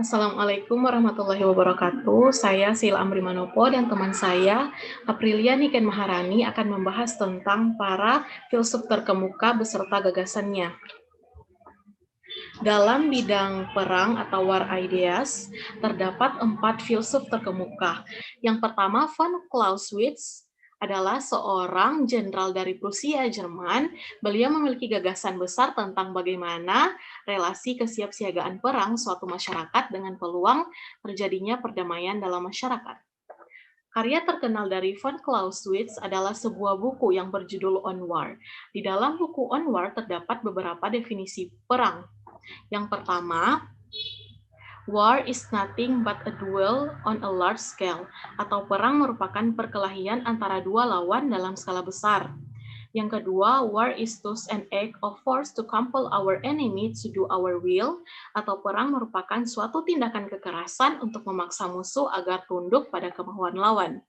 Assalamualaikum warahmatullahi wabarakatuh. Saya Sila Amri Manopo dan teman saya, Aprilia Niken Maharani, akan membahas tentang para filsuf terkemuka beserta gagasannya. Dalam bidang perang atau war ideas, terdapat 4 filsuf terkemuka. Yang pertama, von Clausewitz adalah seorang jenderal dari Prusia, Jerman. Beliau memiliki gagasan besar tentang bagaimana relasi kesiapsiagaan perang suatu masyarakat dengan peluang terjadinya perdamaian dalam masyarakat. Karya terkenal dari von Clausewitz adalah sebuah buku yang berjudul On War. Di dalam buku On War terdapat beberapa definisi perang. Yang pertama, war is nothing but a duel on a large scale, atau perang merupakan perkelahian antara dua lawan dalam skala besar. Yang kedua, war is thus an act of force to compel our enemy to do our will, atau perang merupakan suatu tindakan kekerasan untuk memaksa musuh agar tunduk pada kemauan lawan.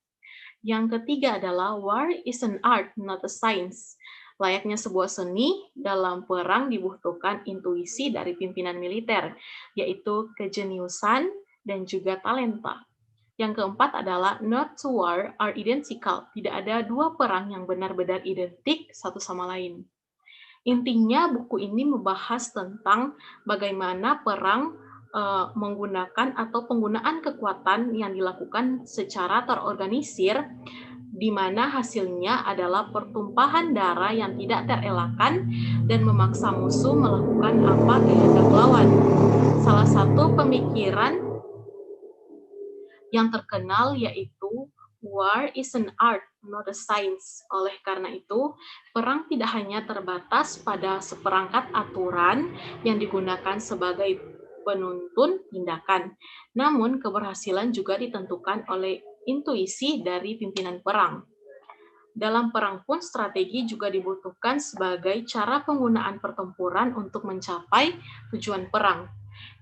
Yang ketiga adalah war is an art, not a science. Layaknya sebuar seni, dalam perang dibutuhkan intuisi dari pimpinan militer, yaitu kejeniusan dan juga talenta. Yang keempat adalah not to war are identical. Tidak ada dua perang yang benar-benar identik satu sama lain. Intinya buku ini membahas tentang bagaimana perang menggunakan atau penggunaan kekuatan yang dilakukan secara terorganisir, di mana hasilnya adalah pertumpahan darah yang tidak terelakkan dan memaksa musuh melakukan apa kehendak lawan. Salah satu pemikiran yang terkenal yaitu war is an art, not a science. Oleh karena itu, perang tidak hanya terbatas pada seperangkat aturan yang digunakan sebagai penuntun tindakan, namun keberhasilan juga ditentukan oleh intuisi dari pimpinan perang. Dalam perang pun strategi juga dibutuhkan sebagai cara penggunaan pertempuran untuk mencapai tujuan perang.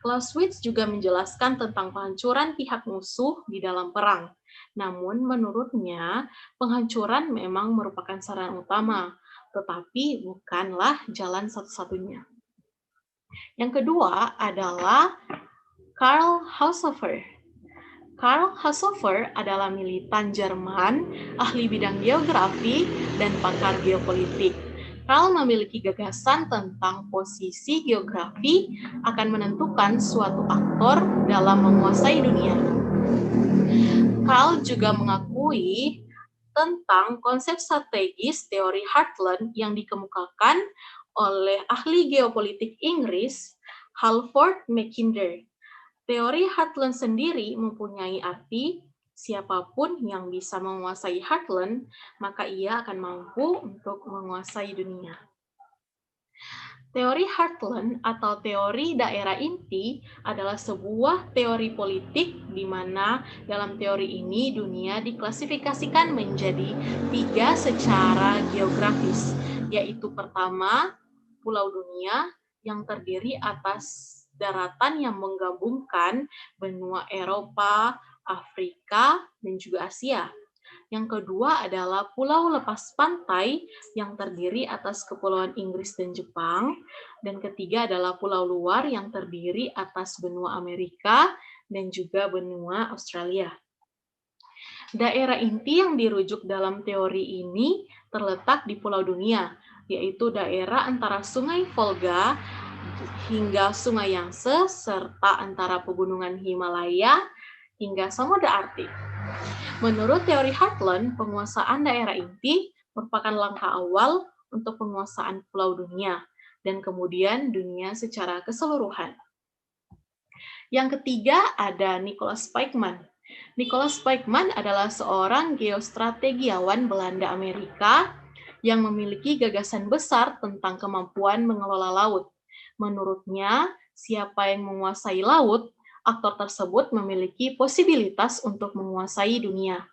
Clausewitz juga menjelaskan tentang penghancuran pihak musuh di dalam perang. Namun menurutnya, penghancuran memang merupakan saran utama, tetapi bukanlah jalan satu-satunya. Yang kedua adalah Karl Haushofer. Karl Haushofer adalah militan Jerman, ahli bidang geografi, dan pakar geopolitik. Karl memiliki gagasan tentang posisi geografi akan menentukan suatu aktor dalam menguasai dunia. Karl juga mengakui tentang konsep strategis teori Heartland yang dikemukakan oleh ahli geopolitik Inggris, Halford Mackinder. Teori Heartland sendiri mempunyai arti siapapun yang bisa menguasai Heartland, maka ia akan mampu untuk menguasai dunia. Teori Heartland atau teori daerah inti adalah sebuah teori politik di mana dalam teori ini dunia diklasifikasikan menjadi 3 secara geografis, yaitu pertama, pulau dunia yang terdiri atas daratan yang menggabungkan benua Eropa, Afrika, dan juga Asia. Yang kedua adalah pulau lepas pantai yang terdiri atas kepulauan Inggris dan Jepang. Dan ketiga adalah pulau luar yang terdiri atas benua Amerika dan juga benua Australia. Daerah inti yang dirujuk dalam teori ini terletak di pulau dunia, yaitu daerah antara Sungai Volga hingga Sungai Yangtze, serta antara pegunungan Himalaya hingga Samudra Arktik. Menurut teori Heartland, penguasaan daerah inti merupakan langkah awal untuk penguasaan pulau dunia, dan kemudian dunia secara keseluruhan. Yang ketiga ada Nicolaas Spykman. Nicolaas Spykman adalah seorang geostrategiawan Belanda Amerika yang memiliki gagasan besar tentang kemampuan mengelola laut. Menurutnya, siapa yang menguasai laut, aktor tersebut memiliki posibilitas untuk menguasai dunia.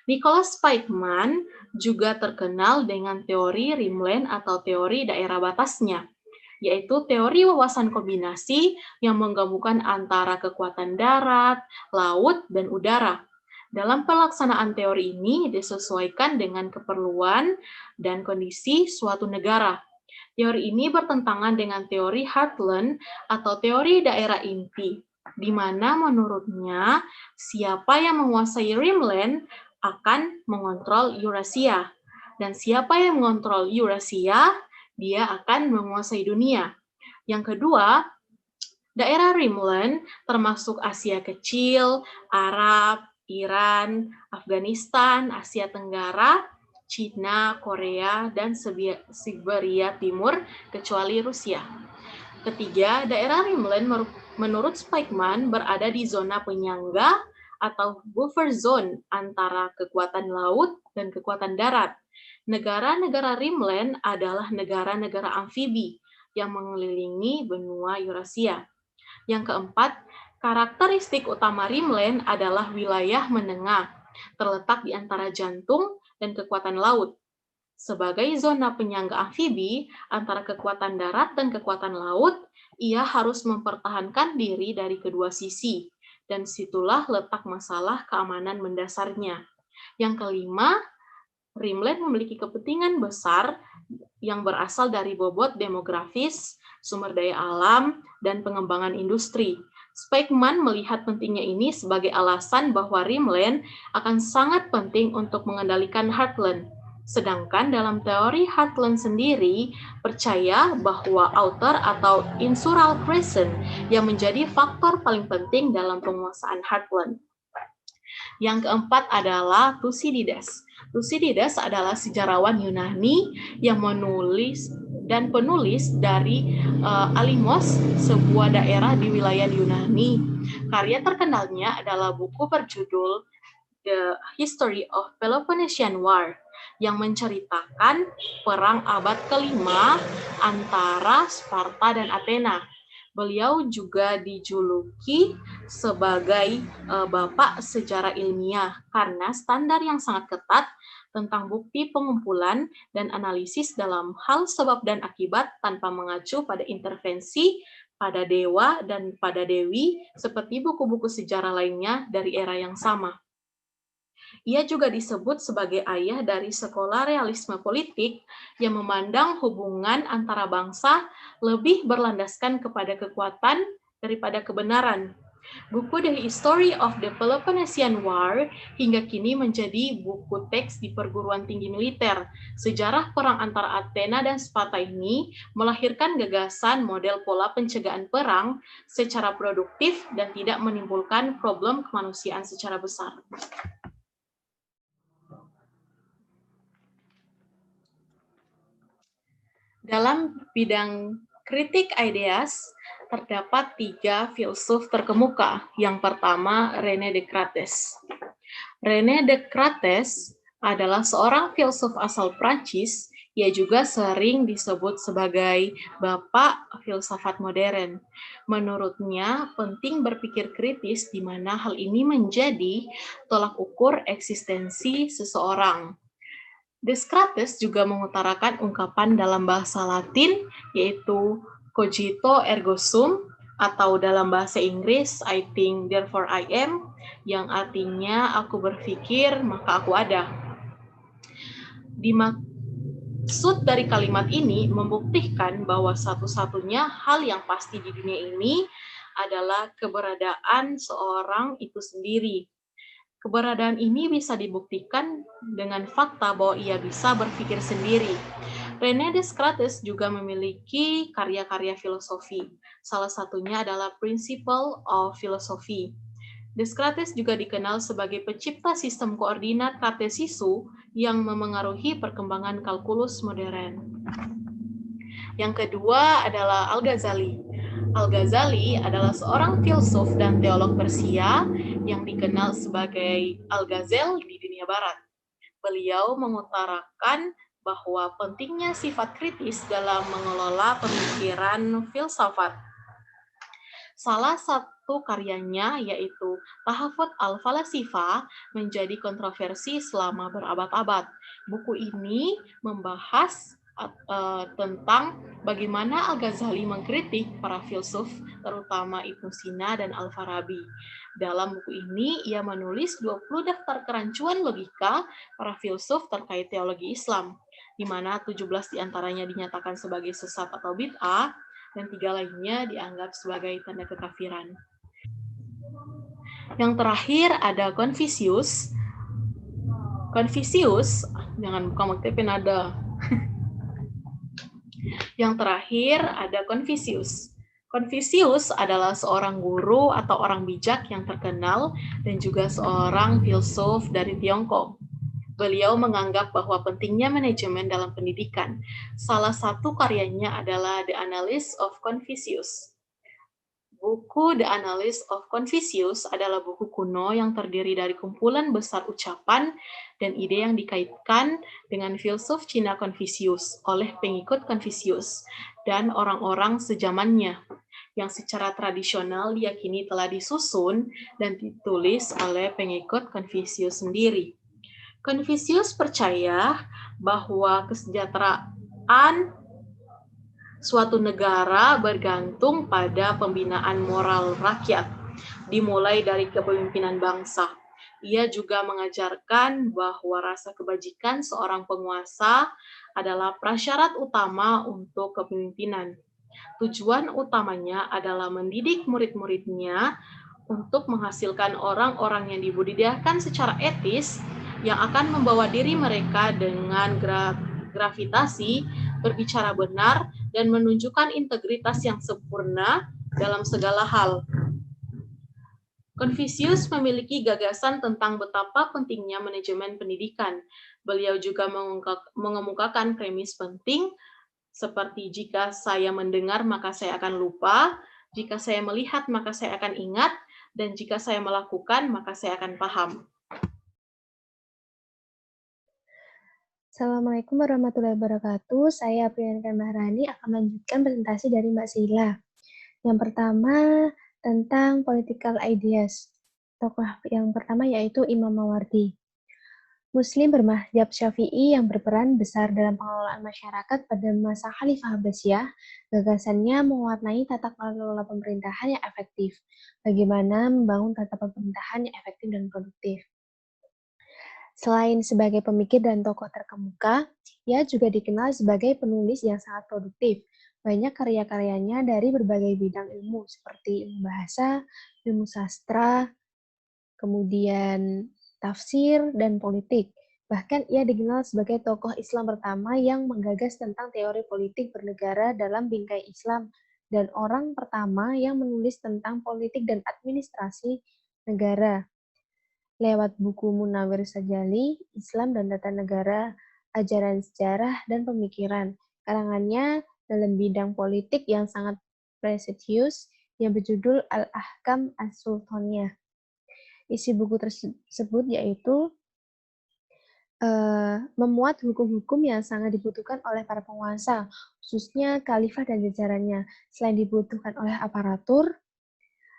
Nicolaas Spykman juga terkenal dengan teori Rimland atau teori daerah batasnya, yaitu teori wawasan kombinasi yang menggabungkan antara kekuatan darat, laut, dan udara. Dalam pelaksanaan teori ini disesuaikan dengan keperluan dan kondisi suatu negara. Teori ini bertentangan dengan teori Heartland atau teori daerah inti. di mana menurutnya siapa yang menguasai Rimland akan mengontrol Eurasia. Dan siapa yang mengontrol Eurasia, dia akan menguasai dunia. Yang kedua, daerah Rimland termasuk Asia Kecil, Arab, Iran, Afghanistan, Asia Tenggara, Cina, Korea, dan Siberia Timur, kecuali Rusia. Ketiga, daerah Rimland menurut Spykman berada di zona penyangga atau buffer zone antara kekuatan laut dan kekuatan darat. Negara-negara Rimland adalah negara-negara amfibi yang mengelilingi benua Eurasia. Yang keempat, karakteristik utama Rimland adalah wilayah menengah, terletak di antara jantung dan kekuatan laut. Sebagai zona penyangga amfibi antara kekuatan darat dan kekuatan laut, ia harus mempertahankan diri dari kedua sisi, dan situlah letak masalah keamanan mendasarnya. Yang kelima, Rimland memiliki kepentingan besar yang berasal dari bobot demografis, sumber daya alam, dan pengembangan industri. Spykman melihat pentingnya ini sebagai alasan bahwa Rimland akan sangat penting untuk mengendalikan Heartland. Sedangkan dalam teori Heartland sendiri percaya bahwa outer atau insural crescent yang menjadi faktor paling penting dalam penguasaan Heartland. Yang keempat adalah Thucydides. Thucydides adalah sejarawan Yunani yang menulis dan penulis dari Alimos, sebuah daerah di wilayah Yunani. Karya terkenalnya adalah buku berjudul The History of Peloponnesian War yang menceritakan perang abad kelima antara Sparta dan Athena. Beliau juga dijuluki sebagai bapak sejarah ilmiah karena standar yang sangat ketat tentang bukti pengumpulan dan analisis dalam hal sebab dan akibat tanpa mengacu pada intervensi pada dewa dan pada dewi seperti buku-buku sejarah lainnya dari era yang sama. Ia juga disebut sebagai ayah dari sekolah realisme politik yang memandang hubungan antara bangsa lebih berlandaskan kepada kekuatan daripada kebenaran. Buku The History of the Peloponnesian War hingga kini menjadi buku teks di perguruan tinggi militer. Sejarah perang antara Athena dan Sparta ini melahirkan gagasan model pola pencegahan perang secara produktif dan tidak menimbulkan problem kemanusiaan secara besar. Dalam bidang kritik ideas, terdapat 3 filsuf terkemuka. Yang pertama, René Descartes. René Descartes adalah seorang filsuf asal Prancis. Ia juga sering disebut sebagai bapak filsafat modern. Menurutnya, penting berpikir kritis di mana hal ini menjadi tolak ukur eksistensi seseorang. Descartes juga mengutarakan ungkapan dalam bahasa Latin, yaitu cogito ergo sum, atau dalam bahasa Inggris, I think therefore I am, yang artinya aku berpikir maka aku ada. Dimaksud dari kalimat ini membuktikan bahwa satu-satunya hal yang pasti di dunia ini adalah keberadaan seorang itu sendiri. Keberadaan ini bisa dibuktikan dengan fakta bahwa ia bisa berpikir sendiri. René Descartes juga memiliki karya-karya filosofi. Salah satunya adalah Principle of Philosophy. Descartes juga dikenal sebagai pencipta sistem koordinat kartesisu yang memengaruhi perkembangan kalkulus modern. Yang kedua adalah Al-Ghazali. Al-Ghazali adalah seorang filsuf dan teolog Persia yang dikenal sebagai Al-Ghazel di dunia barat. Beliau mengutarakan bahwa pentingnya sifat kritis dalam mengelola pemikiran filsafat. Salah satu karyanya yaitu Tahafut al-Falasifa menjadi kontroversi selama berabad-abad. Buku ini membahas tentang bagaimana Al-Ghazali mengkritik para filsuf, terutama Ibnu Sina dan Al-Farabi. Dalam buku ini, ia menulis 20 daftar kerancuan logika para filsuf terkait teologi Islam, di mana 17 diantaranya dinyatakan sebagai sesat atau bid'ah, dan 3 lainnya dianggap sebagai tanda kekafiran. Yang terakhir ada Confucius. Confucius, jangan buka maktipin ada. Yang terakhir ada Confucius. Confucius adalah seorang guru atau orang bijak yang terkenal dan juga seorang filsuf dari Tiongkok. Beliau menganggap bahwa pentingnya manajemen dalam pendidikan. Salah satu karyanya adalah The Analyst of Confucius. Buku The Analyst of Confucius adalah buku kuno yang terdiri dari kumpulan besar ucapan dan ide yang dikaitkan dengan filsuf Cina Confucius oleh pengikut Confucius dan orang-orang sezamannya, yang secara tradisional diyakini telah disusun dan ditulis oleh pengikut Confucius sendiri. Confucius percaya bahwa kesejahteraan suatu negara bergantung pada pembinaan moral rakyat, dimulai dari kepemimpinan bangsa. Ia juga mengajarkan bahwa rasa kebajikan seorang penguasa adalah prasyarat utama untuk kepemimpinan. Tujuan utamanya adalah mendidik murid-muridnya untuk menghasilkan orang-orang yang dibudidayakan secara etis yang akan membawa diri mereka dengan gravitasi, berbicara benar, dan menunjukkan integritas yang sempurna dalam segala hal. Confucius memiliki gagasan tentang betapa pentingnya manajemen pendidikan. Beliau juga mengemukakan premis penting seperti jika saya mendengar maka saya akan lupa, jika saya melihat maka saya akan ingat, dan jika saya melakukan maka saya akan paham. Assalamualaikum warahmatullahi wabarakatuh. Saya Priyanka Maharani akan melanjutkan presentasi dari Mbak Sila. Yang pertama tentang political ideas. Tokoh yang pertama yaitu Imam Mawardi. Muslim bermadzhab Syafi'i yang berperan besar dalam pengelolaan masyarakat pada masa Khalifah Abbasiyah. Gagasannya mewarnai tata kelola pemerintahan yang efektif. Bagaimana membangun tata pemerintahan yang efektif dan produktif. Selain sebagai pemikir dan tokoh terkemuka, ia juga dikenal sebagai penulis yang sangat produktif. Banyak karya-karyanya dari berbagai bidang ilmu, seperti ilmu bahasa, ilmu sastra, kemudian tafsir, dan politik. Bahkan ia dikenal sebagai tokoh Islam pertama yang menggagas tentang teori politik bernegara dalam bingkai Islam, dan orang pertama yang menulis tentang politik dan administrasi negara. Lewat buku Munawir Sajali, Islam dan Tata Negara, Ajaran Sejarah dan Pemikiran. Karangannya dalam bidang politik yang sangat prestisius yang berjudul Al-Ahkam As-Sultaniyah. Isi buku tersebut yaitu memuat hukum-hukum yang sangat dibutuhkan oleh para penguasa, khususnya khalifah dan jajarannya. Selain dibutuhkan oleh aparatur,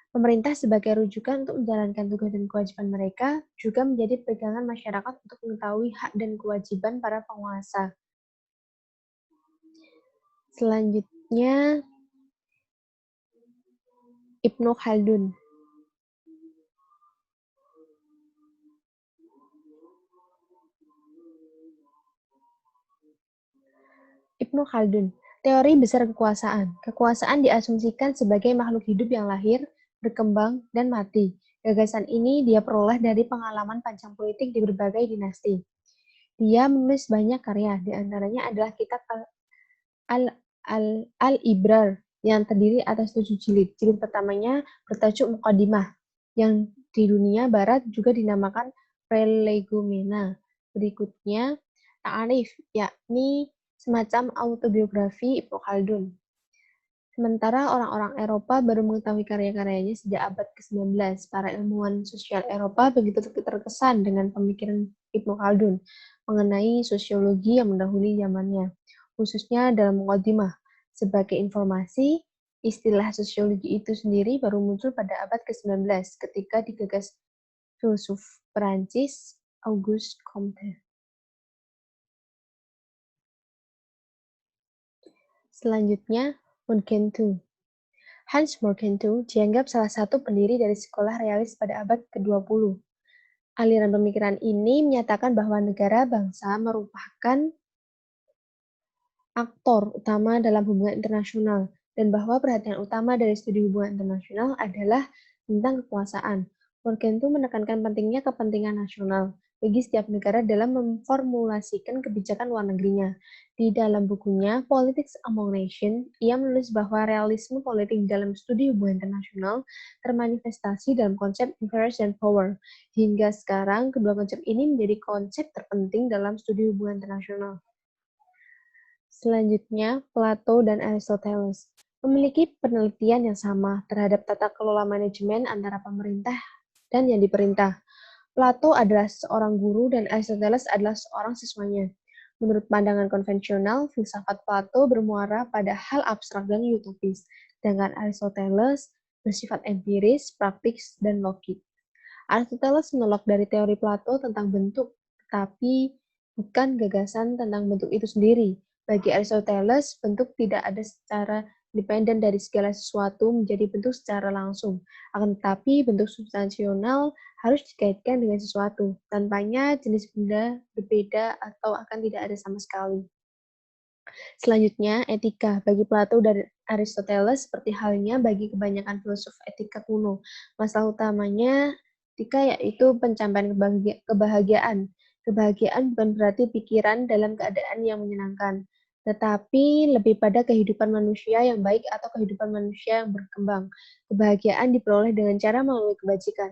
pemerintah sebagai rujukan untuk menjalankan tugas dan kewajiban mereka juga menjadi pegangan masyarakat untuk mengetahui hak dan kewajiban para penguasa. Selanjutnya, Ibnu Khaldun. Ibnu Khaldun, teori besar kekuasaan. Kekuasaan diasumsikan sebagai makhluk hidup yang lahir, berkembang, dan mati. Gagasan ini dia peroleh dari pengalaman panjang politik di berbagai dinasti. Dia menulis banyak karya, di antaranya adalah kitab Al-Ibrar yang terdiri atas 7 jilid. Jilid pertamanya bertajuk Muqaddimah, yang di dunia barat juga dinamakan Prolegomena. Berikutnya, Ta'arif, yakni semacam autobiografi Ibnu Khaldun. Sementara orang-orang Eropa baru mengetahui karya-karyanya sejak abad ke-19. Para ilmuwan sosial Eropa begitu terkesan dengan pemikiran Ibnu Khaldun mengenai sosiologi yang mendahului zamannya, khususnya dalam Muqaddimah. Sebagai informasi, istilah sosiologi itu sendiri baru muncul pada abad ke-19 ketika digagas filsuf Perancis Auguste Comte. Selanjutnya, Morgenthau. Hans Morgenthau dianggap salah satu pendiri dari sekolah realis pada abad ke-20. Aliran pemikiran ini menyatakan bahwa negara bangsa merupakan aktor utama dalam hubungan internasional dan bahwa perhatian utama dari studi hubungan internasional adalah tentang kekuasaan. Morgenthau menekankan pentingnya kepentingan nasional bagi setiap negara dalam memformulasikan kebijakan luar negerinya. Di dalam bukunya Politics Among Nations, ia menulis bahwa realisme politik dalam studi hubungan internasional termanifestasi dalam konsep interest dan power. Hingga sekarang, kedua konsep ini menjadi konsep terpenting dalam studi hubungan internasional. Selanjutnya, Plato dan Aristoteles memiliki penelitian yang sama terhadap tata kelola manajemen antara pemerintah dan yang diperintah. Plato adalah seorang guru dan Aristoteles adalah seorang siswanya. Menurut pandangan konvensional, filsafat Plato bermuara pada hal abstrak dan utopis, sedangkan Aristoteles bersifat empiris, praktis, dan logik. Aristoteles menolak dari teori Plato tentang bentuk, tetapi bukan gagasan tentang bentuk itu sendiri. Bagi Aristoteles, bentuk tidak ada secara independen dari segala sesuatu menjadi bentuk secara langsung. Akan tetapi, bentuk substansional harus dikaitkan dengan sesuatu. Tanpanya, jenis benda berbeda atau akan tidak ada sama sekali. Selanjutnya, etika. Bagi Plato dan Aristoteles, seperti halnya bagi kebanyakan filsuf etika kuno, masalah utamanya etika yaitu pencapaian kebahagiaan. Kebahagiaan bukan berarti pikiran dalam keadaan yang menyenangkan, tetapi lebih pada kehidupan manusia yang baik atau kehidupan manusia yang berkembang. Kebahagiaan diperoleh dengan cara melalui kebajikan.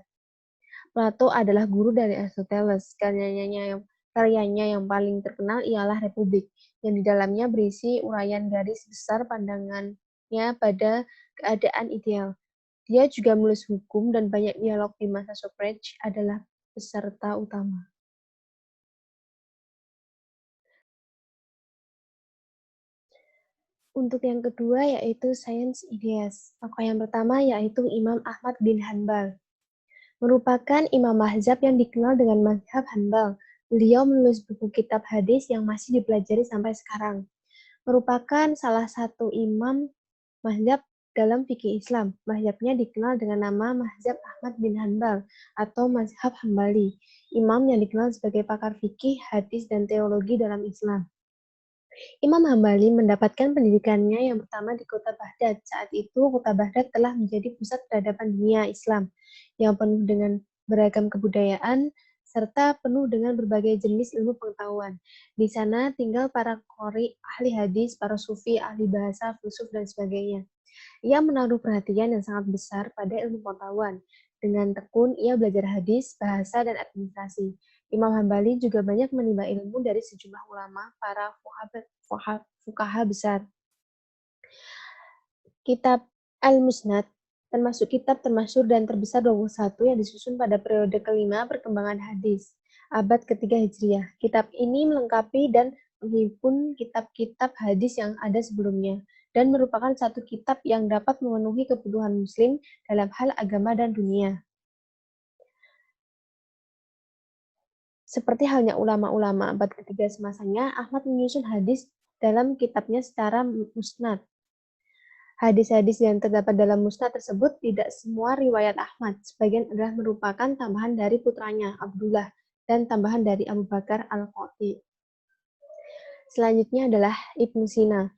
Plato adalah guru dari Aristoteles. Karyanya yang paling terkenal ialah Republik, yang di dalamnya berisi uraian garis besar pandangannya pada keadaan ideal. Dia juga menulis hukum dan banyak dialog di masa Socrates adalah peserta utama. Untuk yang kedua yaitu Science Ideas. Tokoh yang pertama yaitu Imam Ahmad bin Hanbal. Merupakan imam mazhab yang dikenal dengan mazhab Hanbal. Beliau menulis buku kitab hadis yang masih dipelajari sampai sekarang. Merupakan salah satu imam mazhab dalam fikih Islam. Mazhabnya dikenal dengan nama Mazhab Ahmad bin Hanbal atau Mazhab Hambali. Imam yang dikenal sebagai pakar fikih, hadis, dan teologi dalam Islam. Imam Hambali mendapatkan pendidikannya yang pertama di kota Baghdad. Saat itu, kota Baghdad telah menjadi pusat peradaban dunia Islam yang penuh dengan beragam kebudayaan serta penuh dengan berbagai jenis ilmu pengetahuan. Di sana tinggal para qori, ahli hadis, para sufi, ahli bahasa, filsuf, dan sebagainya. Ia menaruh perhatian yang sangat besar pada ilmu pengetahuan. Dengan tekun, ia belajar hadis, bahasa, dan administrasi. Imam Hambali juga banyak menimba ilmu dari sejumlah ulama, para fuqaha besar. Kitab Al-Musnad termasuk kitab termasyhur dan terbesar 21 yang disusun pada periode kelima perkembangan hadis, abad ketiga Hijriah. Kitab ini melengkapi dan menghimpun kitab-kitab hadis yang ada sebelumnya, dan merupakan satu kitab yang dapat memenuhi kebutuhan muslim dalam hal agama dan dunia. Seperti halnya ulama-ulama abad ketiga semasanya, Ahmad menyusun hadis dalam kitabnya secara musnad. Hadis-hadis yang terdapat dalam musnad tersebut tidak semua riwayat Ahmad, sebagian adalah merupakan tambahan dari putranya, Abdullah, dan tambahan dari Abu Bakar Al-Qati. Selanjutnya adalah Ibnu Sina.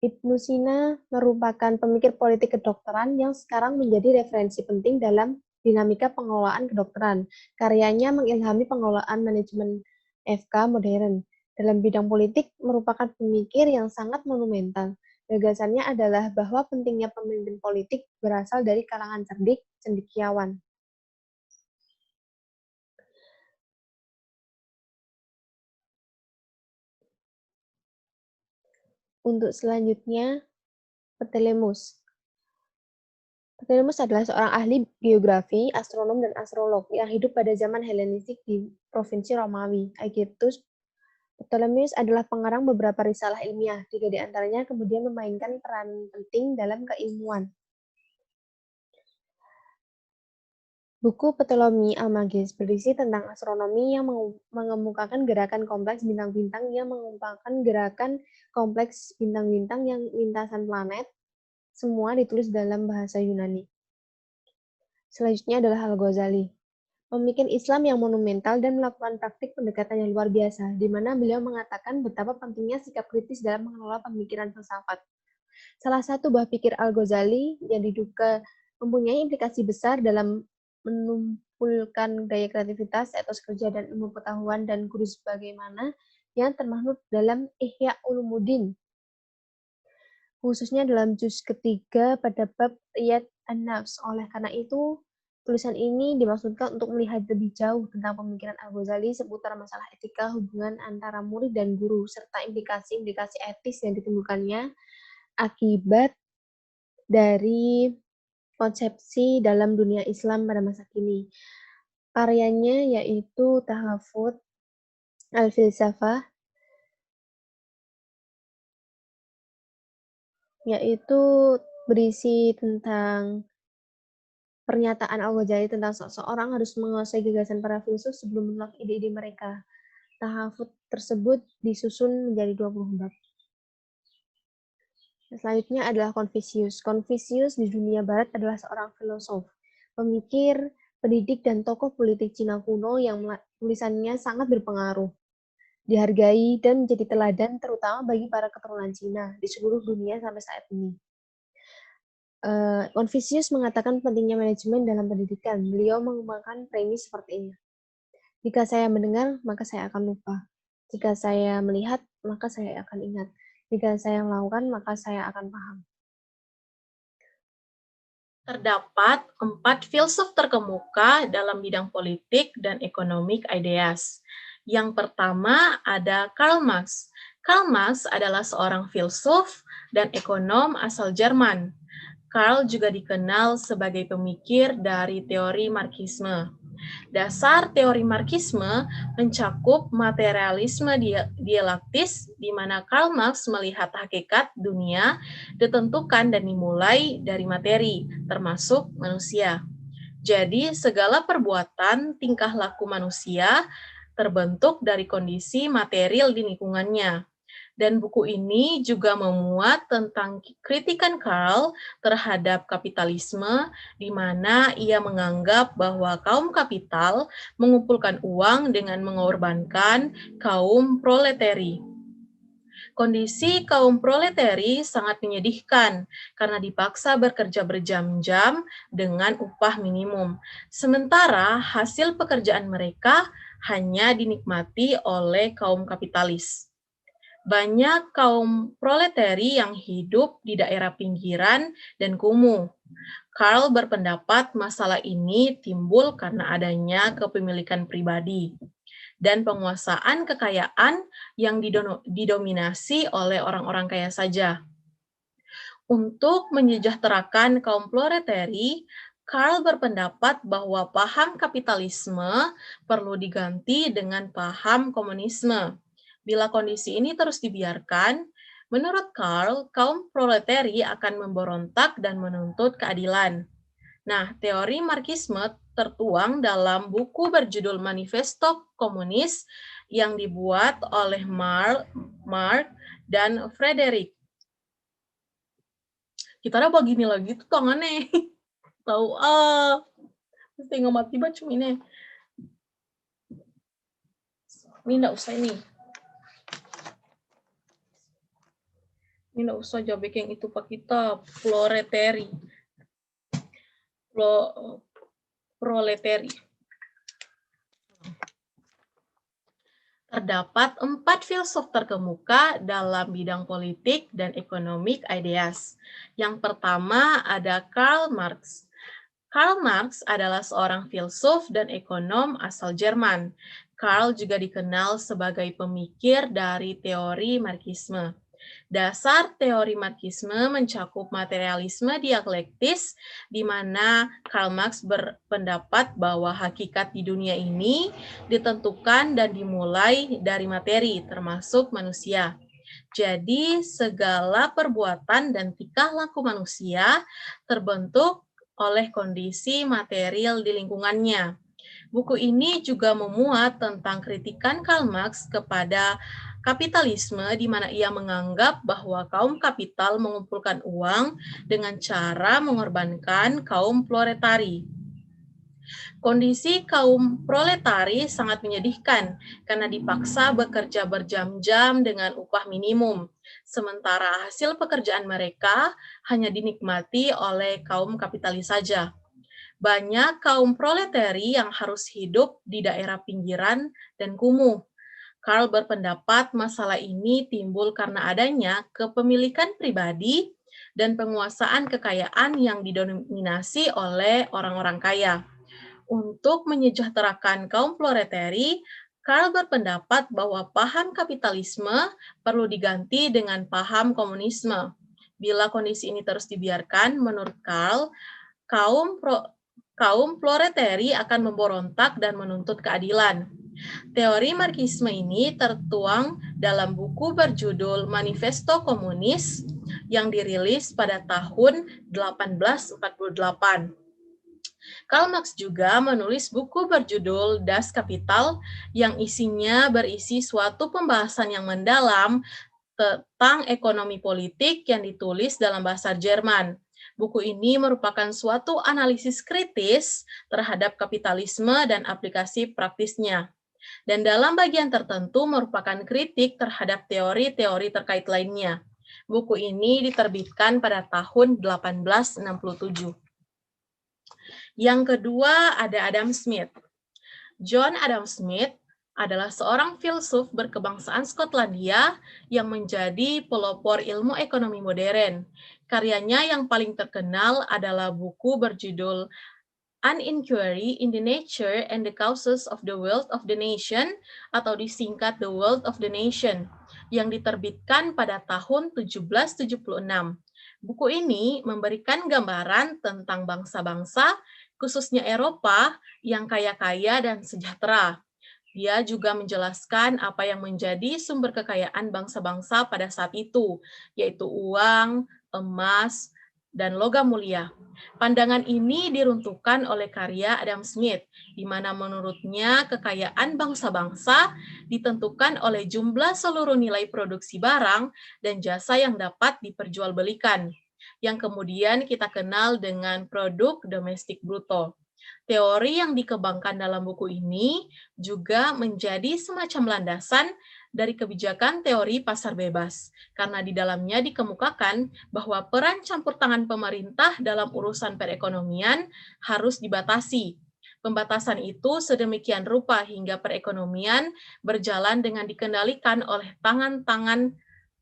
Ibnu Sina merupakan pemikir politik kedokteran yang sekarang menjadi referensi penting dalam dinamika pengelolaan kedokteran. Karyanya mengilhami pengelolaan manajemen FK modern. Dalam bidang politik, merupakan pemikir yang sangat monumental. Gagasannya adalah bahwa pentingnya pemimpin politik berasal dari kalangan cerdik, cendekiawan. Untuk selanjutnya, Ptolemus. Ptolemus adalah seorang ahli geografi, astronom, dan astrolog yang hidup pada zaman Helenistik di provinsi Romawi, Aegyptus. Ptolemus adalah pengarang beberapa risalah ilmiah, 3 di antaranya kemudian memainkan peran penting dalam keilmuan. Buku Ptolemy Almagest berisi tentang astronomi yang mengemukakan gerakan kompleks bintang-bintang yang mengemukakan gerakan kompleks bintang-bintang yang lintasan planet, semua ditulis dalam bahasa Yunani. Selanjutnya adalah Al-Ghazali, pemikir Islam yang monumental dan melakukan praktik pendekatan yang luar biasa, di mana beliau mengatakan betapa pentingnya sikap kritis dalam mengelola pemikiran filsafat. Salah satu buah pikir Al-Ghazali yang diduga mempunyai implikasi besar dalam menumpulkan daya kreativitas, etos kerja, dan ilmu pengetahuan dan guru sebagaimana yang termaktub dalam Ihya Ulumuddin, khususnya dalam juz ketiga pada bab Riyad an-Nafs. Oleh karena itu, tulisan ini dimaksudkan untuk melihat lebih jauh tentang pemikiran Al-Ghazali seputar masalah etika hubungan antara murid dan guru, serta implikasi-implikasi etis yang ditimbulkannya akibat dari konsepsi dalam dunia Islam pada masa kini. Karyanya yaitu Tahafut al-Filsafah, yaitu berisi tentang pernyataan Al-Ghazali tentang seseorang harus menguasai gagasan para filsuf sebelum menolak ide-ide mereka. Tahafut tersebut disusun menjadi 20 bab. Selanjutnya adalah Confucius. Confucius di dunia barat adalah seorang filosof, pemikir, pendidik, dan tokoh politik Cina kuno yang tulisannya sangat berpengaruh, dihargai, dan menjadi teladan terutama bagi para keturunan Cina di seluruh dunia sampai saat ini. Confucius mengatakan pentingnya manajemen dalam pendidikan. Beliau mengembangkan premis seperti ini. Jika saya mendengar, maka saya akan lupa. Jika saya melihat, maka saya akan ingat. Jika saya melakukan, maka saya akan paham. Terdapat 4 filsuf terkemuka dalam bidang politik dan economic ideas. Yang pertama ada Karl Marx. Karl Marx adalah seorang filsuf dan ekonom asal Jerman. Karl juga dikenal sebagai pemikir dari teori Marxisme. Dasar teori Marxisme mencakup materialisme dialektis, di mana Karl Marx melihat hakikat dunia ditentukan dan dimulai dari materi, termasuk manusia. Jadi, segala perbuatan, tingkah laku manusia terbentuk dari kondisi material di lingkungannya. Dan buku ini juga memuat tentang kritikan Karl terhadap kapitalisme, di mana ia menganggap bahwa kaum kapital mengumpulkan uang dengan mengorbankan kaum proletari. Kondisi kaum proletari sangat menyedihkan karena dipaksa bekerja berjam-jam dengan upah minimum. Sementara hasil pekerjaan mereka hanya dinikmati oleh kaum kapitalis. Banyak kaum proletari yang hidup di daerah pinggiran dan kumuh. Karl berpendapat masalah ini timbul karena adanya kepemilikan pribadi dan penguasaan kekayaan yang didominasi oleh orang-orang kaya saja. Untuk menyejahterakan kaum proletari, Karl berpendapat bahwa paham kapitalisme perlu diganti dengan paham komunisme. Bila kondisi ini terus dibiarkan, menurut Karl, kaum proletari akan memberontak dan menuntut keadilan. Nah, teori Marxisme tertuang dalam buku berjudul Manifesto Komunis yang dibuat oleh Marx dan Frederick. Kita ada begini lagi tuh tangannya. Tahu mesti ngomat tiba cuma ini. Ini enggak usah ini. Ini enggak usah jabek yang itu Pak kita, proletari. Proletari. Terdapat 4 filsuf terkemuka dalam bidang politik dan economic ideas. Yang pertama ada Karl Marx. Karl Marx adalah seorang filsuf dan ekonom asal Jerman. Karl juga dikenal sebagai pemikir dari teori Marxisme. Dasar teori Marxisme mencakup materialisme dialektis, di mana Karl Marx berpendapat bahwa hakikat di dunia ini ditentukan dan dimulai dari materi, termasuk manusia. Jadi, segala perbuatan dan tingkah laku manusia terbentuk oleh kondisi material di lingkungannya. Buku ini juga memuat tentang kritikan Karl Marx kepada kapitalisme, di mana ia menganggap bahwa kaum kapital mengumpulkan uang dengan cara mengorbankan kaum proletari. Kondisi kaum proletari sangat menyedihkan karena dipaksa bekerja berjam-jam dengan upah minimum, sementara hasil pekerjaan mereka hanya dinikmati oleh kaum kapitalis saja. Banyak kaum proletari yang harus hidup di daerah pinggiran dan kumuh. Karl berpendapat masalah ini timbul karena adanya kepemilikan pribadi dan penguasaan kekayaan yang didominasi oleh orang-orang kaya. Untuk menyejahterakan kaum proletari, Karl berpendapat bahwa paham kapitalisme perlu diganti dengan paham komunisme. Bila kondisi ini terus dibiarkan, menurut Karl, kaum proletari akan memberontak dan menuntut keadilan. Teori Marxisme ini tertuang dalam buku berjudul Manifesto Komunis yang dirilis pada tahun 1848. Karl Marx juga menulis buku berjudul Das Kapital yang isinya berisi suatu pembahasan yang mendalam tentang ekonomi politik yang ditulis dalam bahasa Jerman. Buku ini merupakan suatu analisis kritis terhadap kapitalisme dan aplikasi praktisnya. Dan dalam bagian tertentu merupakan kritik terhadap teori-teori terkait lainnya. Buku ini diterbitkan pada tahun 1867. Yang kedua ada Adam Smith. John Adam Smith adalah seorang filsuf berkebangsaan Skotlandia yang menjadi pelopor ilmu ekonomi modern. Karyanya yang paling terkenal adalah buku berjudul An Inquiry in the Nature and the Causes of the Wealth of the Nation, atau disingkat The Wealth of the Nation, yang diterbitkan pada tahun 1776. Buku ini memberikan gambaran tentang bangsa-bangsa, khususnya Eropa, yang kaya-kaya dan sejahtera. Dia juga menjelaskan apa yang menjadi sumber kekayaan bangsa-bangsa pada saat itu, yaitu uang, emas, dan logam mulia. Pandangan ini diruntuhkan oleh karya Adam Smith, di mana menurutnya kekayaan bangsa-bangsa ditentukan oleh jumlah seluruh nilai produksi barang dan jasa yang dapat diperjualbelikan, yang kemudian kita kenal dengan produk domestik bruto. Teori yang dikembangkan dalam buku ini juga menjadi semacam landasan dari kebijakan teori pasar bebas, karena di dalamnya dikemukakan bahwa peran campur tangan pemerintah dalam urusan perekonomian harus dibatasi. Pembatasan itu sedemikian rupa hingga perekonomian berjalan dengan dikendalikan oleh tangan-tangan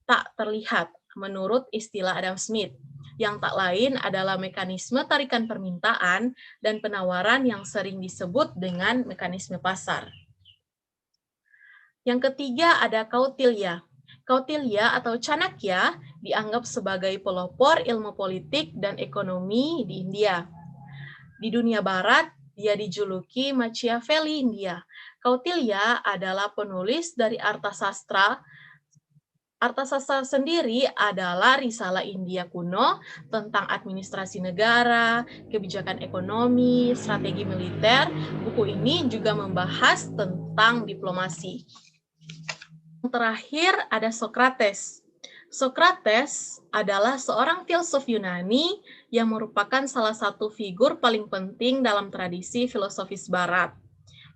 tak terlihat, menurut istilah Adam Smith, yang tak lain adalah mekanisme tarikan permintaan dan penawaran yang sering disebut dengan mekanisme pasar. Yang ketiga ada Kautilya. Kautilya atau Chanakya dianggap sebagai pelopor ilmu politik dan ekonomi di India. Di dunia barat, dia dijuluki Machiavelli India. Kautilya adalah penulis dari Arthasastra. Arthasastra sendiri adalah risalah India kuno tentang administrasi negara, kebijakan ekonomi, strategi militer. Buku ini juga membahas tentang diplomasi. Yang terakhir ada Socrates. Socrates adalah seorang filsuf Yunani yang merupakan salah satu figur paling penting dalam tradisi filosofis Barat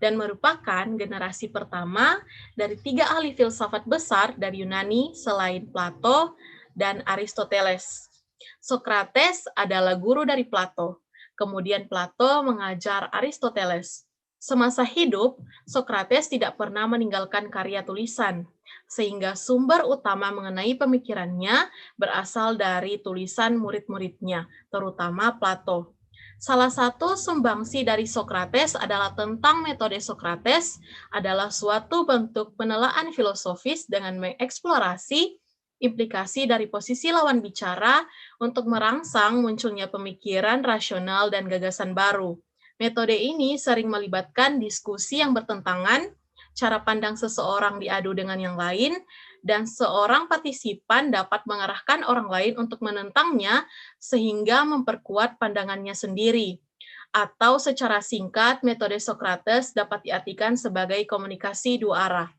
dan merupakan generasi pertama dari 3 ahli filsafat besar dari Yunani selain Plato dan Aristoteles. Socrates adalah guru dari Plato. Kemudian Plato mengajar Aristoteles. Semasa hidup, Socrates tidak pernah meninggalkan karya tulisan, sehingga sumber utama mengenai pemikirannya berasal dari tulisan murid-muridnya, terutama Plato. Salah satu sumbangsi dari Socrates adalah tentang metode Socrates adalah suatu bentuk penelaahan filosofis dengan mengeksplorasi implikasi dari posisi lawan bicara untuk merangsang munculnya pemikiran rasional dan gagasan baru. Metode ini sering melibatkan diskusi yang bertentangan, cara pandang seseorang diadu dengan yang lain, dan seorang partisipan dapat mengarahkan orang lain untuk menentangnya sehingga memperkuat pandangannya sendiri. Atau secara singkat, metode Socrates dapat diartikan sebagai komunikasi dua arah.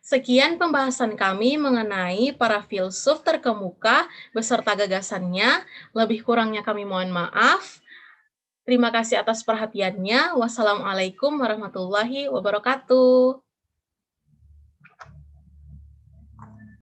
Sekian pembahasan kami mengenai para filsuf terkemuka beserta gagasannya. Lebih kurangnya kami mohon maaf. Terima kasih atas perhatiannya. Wassalamualaikum warahmatullahi wabarakatuh.